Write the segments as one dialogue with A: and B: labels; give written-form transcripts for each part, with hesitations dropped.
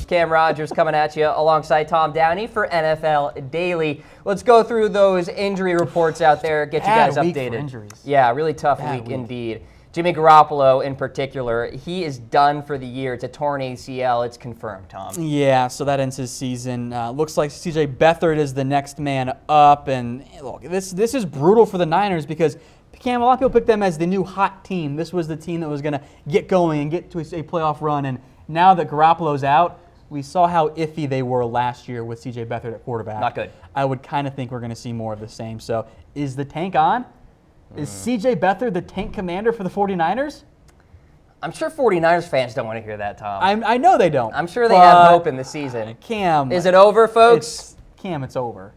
A: Cam Rogers coming at you alongside Tom Downey for NFL Daily. Let's go through those injury reports out there, get you guys updated.
B: For injuries.
A: Yeah, really tough week indeed. Jimmy Garoppolo in particular, he is done for the year. It's a torn ACL. It's confirmed, Tom.
B: Yeah, so that ends his season. Looks like C.J. Beathard is the next man up. And look, this is brutal for the Niners because, Cam, a lot of people picked them as the new hot team. This was the team that was going to get going and get to a playoff run. And now that Garoppolo's out, we saw how iffy they were last year with C.J. Beathard at quarterback.
A: Not good.
B: I would kind of think we're going to see more of the same. So is the tank on? Is C.J. Beathard the tank commander for the 49ers?
A: I'm sure 49ers fans don't want to hear that, Tom.
B: I know they don't.
A: I'm sure they have hope in the season.
B: Cam.
A: Is it over, folks?
B: Cam, it's over.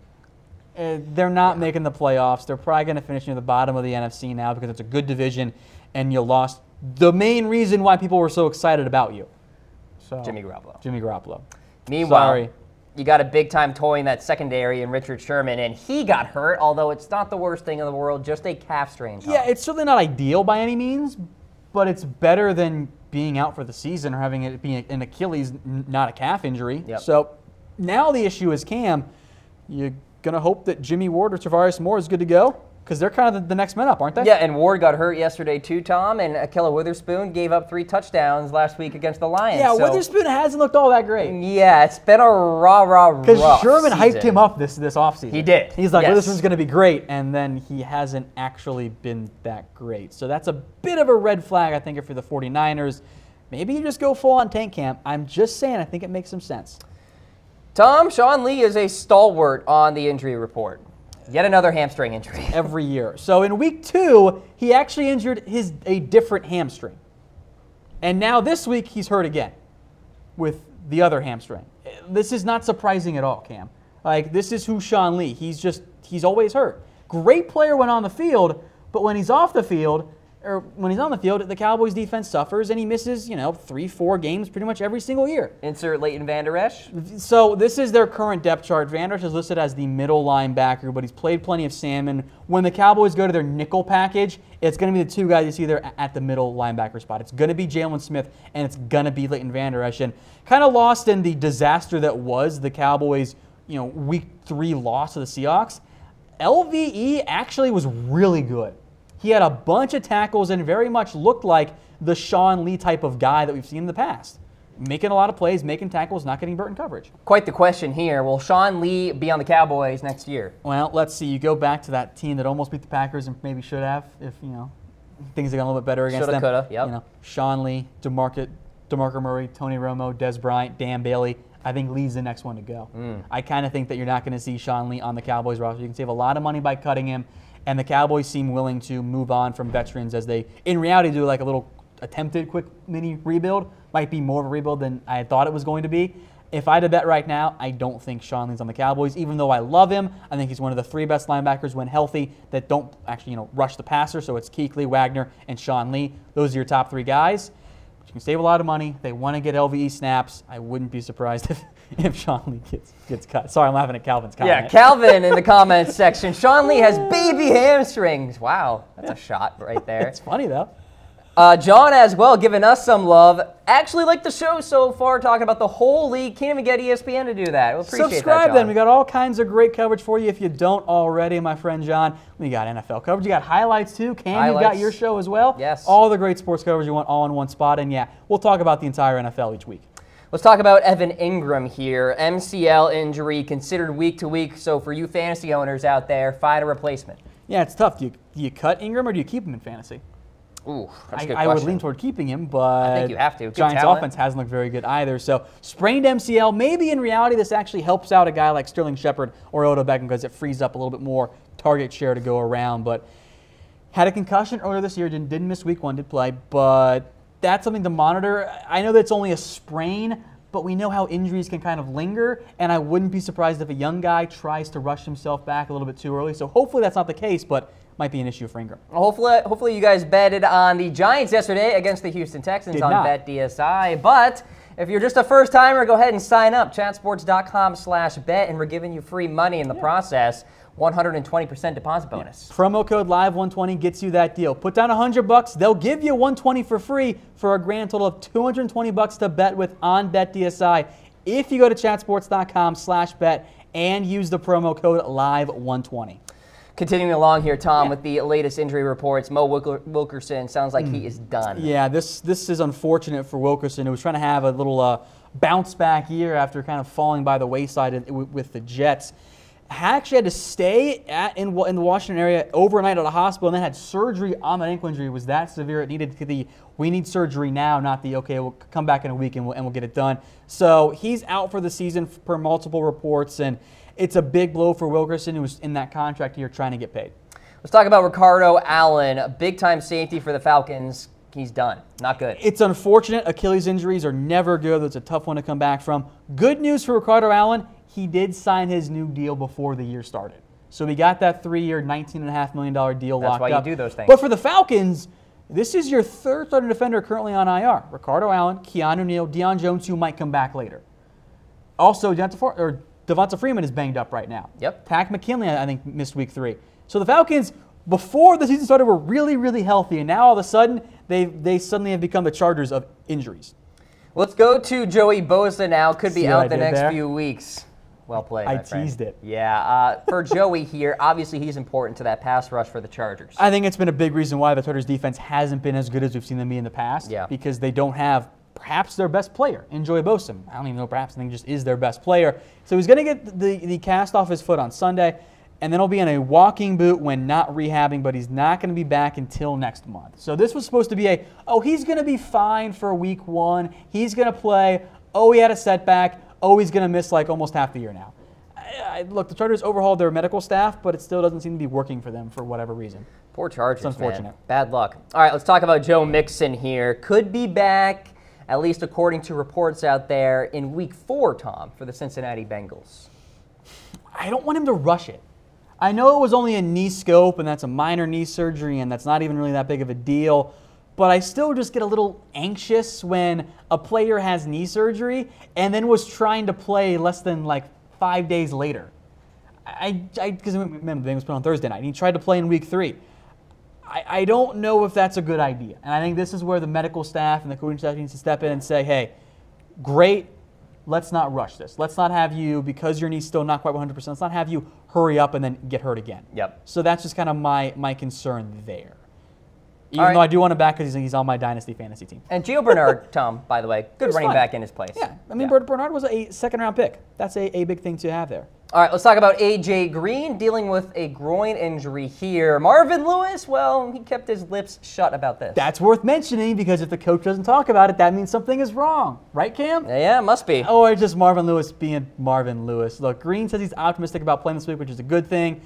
B: They're not making the playoffs. They're probably going to finish near the bottom of the NFC now because it's a good division, and you lost the main reason why people were so excited about you. So,
A: Jimmy Garoppolo.
B: Jimmy Garoppolo.
A: Meanwhile, you got a big-time toy in that secondary in Richard Sherman, and he got hurt, although it's not the worst thing in the world, just a calf strain.
B: Yeah, it's certainly not ideal by any means, but it's better than being out for the season or having it be an Achilles, not a calf injury.
A: Yep.
B: So now the issue is, Cam, you're going to hope that Jimmy Ward or Travaris Moore is good to go? Because they're kind of the next men up, aren't they?
A: Yeah, and Ward got hurt yesterday too, Tom, and Ahkello Witherspoon gave up 3 touchdowns last week against the Lions.
B: Yeah, so Witherspoon hasn't looked all that great.
A: Yeah, it's been a rough
B: Because Sherman hyped him up this offseason.
A: He did.
B: He's like, Witherspoon's going to be great, and then he hasn't actually been that great. So that's a bit of a red flag, I think, for the 49ers. Maybe you just go full on tank camp. I'm just saying, I think it makes some sense.
A: Tom, Sean Lee is a stalwart on the injury report. Yet another hamstring injury.
B: Every year. So in week 2, he actually injured a different hamstring. And now this week, he's hurt again with the other hamstring. This is not surprising at all, Cam. Like, this is who Sean Lee. He's always hurt. Great player when on the field, but when he's off the field, or when he's on the field, the Cowboys defense suffers and he misses, 3-4 games pretty much every single year.
A: Insert Leighton Vander Esch.
B: So this is their current depth chart. Vander Esch is listed as the middle linebacker, but he's played plenty of salmon. When the Cowboys go to their nickel package, it's going to be the 2 guys you see there at the middle linebacker spot. It's going to be Jalen Smith and it's going to be Leighton Vander Esch. And kind of lost in the disaster that was the Cowboys, week 3 loss to the Seahawks. LVE actually was really good. He had a bunch of tackles and very much looked like the Sean Lee type of guy that we've seen in the past. Making a lot of plays, making tackles, not getting burnt in coverage.
A: Quite the question here. Will Sean Lee be on the Cowboys next year?
B: Well, let's see. You go back to that team that almost beat the Packers and maybe should have if, things had gone a little bit better against them.
A: Shoulda, coulda, yep.
B: Sean Lee, DeMarco Murray, Tony Romo, Des Bryant, Dan Bailey. I think Lee's the next one to go. I kind of think that you're not going to see Sean Lee on the Cowboys roster. You can save a lot of money by cutting him. And the Cowboys seem willing to move on from veterans as they, in reality, do like a little attempted quick mini rebuild. Might be more of a rebuild than I thought it was going to be. If I had to bet right now, I don't think Sean Lee's on the Cowboys. Even though I love him, I think he's one of the 3 best linebackers when healthy that don't actually rush the passer. So it's Kuechly, Wagner, and Sean Lee. Those are your top 3 guys. But you can save a lot of money. They want to get LVE snaps. I wouldn't be surprised if Sean Lee gets cut. Sorry, I'm laughing at Calvin's comment.
A: Yeah, Calvin in the comments section. Sean Lee has baby hamstrings. Wow, that's a shot right there.
B: It's funny, though.
A: John as well giving us some love. Actually like the show so far, talking about the whole league. Can't even get ESPN to do that. We'll appreciate
B: Subscribe
A: that,
B: then. We got all kinds of great coverage for you if you don't already, my friend John. We got NFL coverage. You got highlights too. Cam, you got your show as well.
A: Yes.
B: All the great sports coverage you want all in one spot. And yeah, we'll talk about the entire NFL each week.
A: Let's talk about Evan Engram here. MCL injury considered week to week. So for you fantasy owners out there, find a replacement.
B: Yeah, it's tough. Do you cut Engram or do you keep him in fantasy?
A: Ooh, that's a good
B: I
A: question.
B: would lean toward keeping him, but
A: I think you have to. Good
B: Giants'
A: talent.
B: offense hasn't looked very good either. So sprained MCL, maybe in reality this actually helps out a guy like Sterling Shepard or Odell Beckham because it frees up a little bit more target share to go around. But had a concussion earlier this year, didn't miss week 1, did play, but that's something to monitor. I know that it's only a sprain, but we know how injuries can kind of linger, and I wouldn't be surprised if a young guy tries to rush himself back a little bit too early. So hopefully that's not the case, but might be an issue for Engram.
A: Hopefully you guys betted on the Giants yesterday against the Houston Texans on BetDSI. But if you're just a first timer, go ahead and sign up. Chatsports.com/bet, and we're giving you free money in the process. 120% deposit bonus.
B: Promo code LIVE120 gets you that deal. Put down $100. They'll give you $120 for free for a grand total of $220 to bet with on BetDSI. if you go to chatsports.com/bet and use the promo code LIVE120.
A: Continuing along here, Tom, with the latest injury reports, Mo Wilkerson sounds like he is done.
B: Yeah, this is unfortunate for Wilkerson, who was trying to have a little bounce back year after kind of falling by the wayside with the Jets. Actually had to stay in the Washington area overnight at a hospital, and then had surgery on that ankle injury. It was that severe. It needed we need surgery now, not okay, we'll come back in a week and we'll get it done. So he's out for the season per multiple reports, and it's a big blow for Wilkerson, who was in that contract here trying to get paid.
A: Let's talk about Ricardo Allen, a big-time safety for the Falcons. He's done. Not good.
B: It's unfortunate. Achilles injuries are never good. It's a tough one to come back from. Good news for Ricardo Allen, he did sign his new deal before the year started. So we got that 3-year, $19.5 million deal locked up.
A: That's why you do those things.
B: But for the Falcons, this is your third starting defender currently on IR. Ricardo Allen, Keanu Neal, Deion Jones, who might come back later. Also, Devonta Freeman is banged up right now.
A: Yep.
B: Takk McKinley, I think, missed week 3. So the Falcons, before the season started, were really, really healthy, and now all of a sudden, they suddenly have become the Chargers of injuries.
A: Let's go to Joey Bosa now. Could be out the next few weeks. Well played, my friend.
B: I teased it.
A: Yeah, for Joey here, obviously he's important to that pass rush for the Chargers.
B: I think it's been a big reason why the Chargers defense hasn't been as good as we've seen them be in the past.
A: Yeah.
B: Because they don't have perhaps their best player in Joey Bosa. I don't even know, perhaps I think he just is their best player. So he's going to get the cast off his foot on Sunday, and then he'll be in a walking boot when not rehabbing, but he's not going to be back until next month. So this was supposed to be he's going to be fine for week 1. He's going to play. Oh, he had a setback. Oh, he's going to miss like almost half the year now. Look, the Chargers overhauled their medical staff, but it still doesn't seem to be working for them for whatever reason.
A: Poor Chargers,
B: it's unfortunate.
A: Man. Bad luck. All right, let's talk about Joe Mixon here. Could be back, at least according to reports out there, in week 4, Tom, for the Cincinnati Bengals.
B: I don't want him to rush it. I know it was only a knee scope, and that's a minor knee surgery, and that's not even really that big of a deal. But I still just get a little anxious when a player has knee surgery and then was trying to play less than 5 days later. Because remember, the Bengals played on Thursday night, and he tried to play in week 3. I don't know if that's a good idea. And I think this is where the medical staff and the coaching staff needs to step in and say, hey, great, let's not rush this. Let's not have you, because your knee's still not quite 100%, let's not have you hurry up and then get hurt again.
A: Yep.
B: So that's just kind of my concern there. Even though I do want him back because he's on my Dynasty fantasy team.
A: And Gio Bernard, Tom, by the way, good running back in his place.
B: Yeah, I mean, Bernard was a second-round pick. That's a big thing to have there.
A: All right, let's talk about A.J. Green dealing with a groin injury here. Marvin Lewis, well, he kept his lips shut about this.
B: That's worth mentioning because if the coach doesn't talk about it, that means something is wrong. Right, Cam?
A: Yeah, it must be.
B: Or just Marvin Lewis being Marvin Lewis. Look, Green says he's optimistic about playing this week, which is a good thing.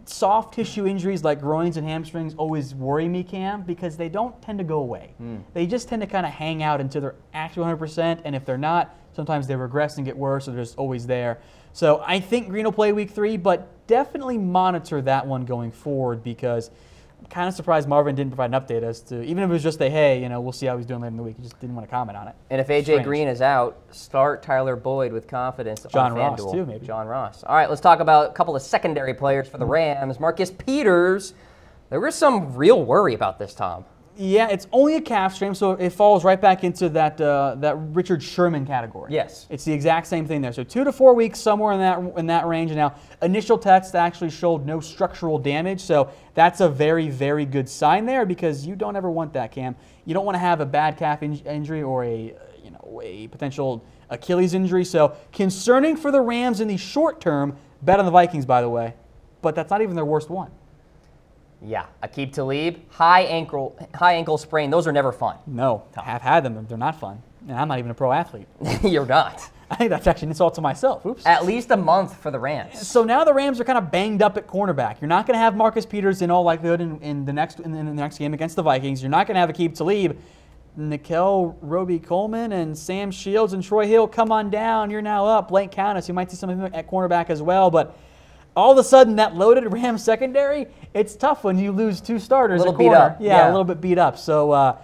B: Soft tissue injuries like groins and hamstrings always worry me, Cam, because they don't tend to go away. They just tend to kind of hang out until they're actually 100%, and if they're not, sometimes they regress and get worse, so they're just always there. So I think Green will play week 3, but definitely monitor that one going forward because I'm kind of surprised Marvin didn't provide an update as to, even if it was just hey, we'll see how he's doing later in the week. He just didn't want to comment on it.
A: And if A.J. Green is out, start Tyler Boyd with confidence
B: John
A: on
B: Ross,
A: FanDuel.
B: too, maybe.
A: John Ross. All right, let's talk about a couple of secondary players for the Rams. Marcus Peters. There was some real worry about this, Tom.
B: Yeah, it's only a calf strain, so it falls right back into that Richard Sherman category.
A: Yes.
B: It's the exact same thing there. So 2 to 4 weeks, somewhere in that range. And now, initial tests actually showed no structural damage, so that's a very, very good sign there because you don't ever want that, Cam. You don't want to have a bad calf injury or a potential Achilles injury. So concerning for the Rams in the short term. Bet on the Vikings, by the way, but that's not even their worst one.
A: Yeah, AQIB Talib, high ankle sprain. Those are never fun.
B: No, I've had them. They're not fun. And I'm not even a pro athlete.
A: You're not.
B: I think that's actually an insult to myself. Oops.
A: At least a month for the Rams.
B: So now the Rams are kind of banged up at cornerback. You're not going to have Marcus Peters in all likelihood in the next game against the Vikings. You're not going to have AQIB Talib. Nickel Roby-Coleman and Sam Shields and Troy Hill, come on down. You're now up. Blake Countess, you might see some of him at cornerback as well. But all of a sudden, that loaded Rams secondary, it's tough when you lose 2 starters at corner.
A: Beat up.
B: Yeah, a little bit beat up. So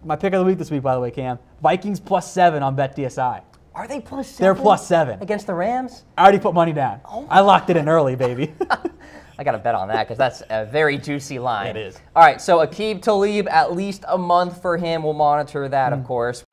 B: my pick of the week this week, by the way, Cam, Vikings +7 on BetDSI.
A: Are they +7?
B: They're +7.
A: Against the Rams?
B: I already put money down. Oh, I locked it in early, baby.
A: I got to bet on that because that's a very juicy line.
B: It is.
A: All right, so AQIB Talib, at least a month for him. We'll monitor that, of course.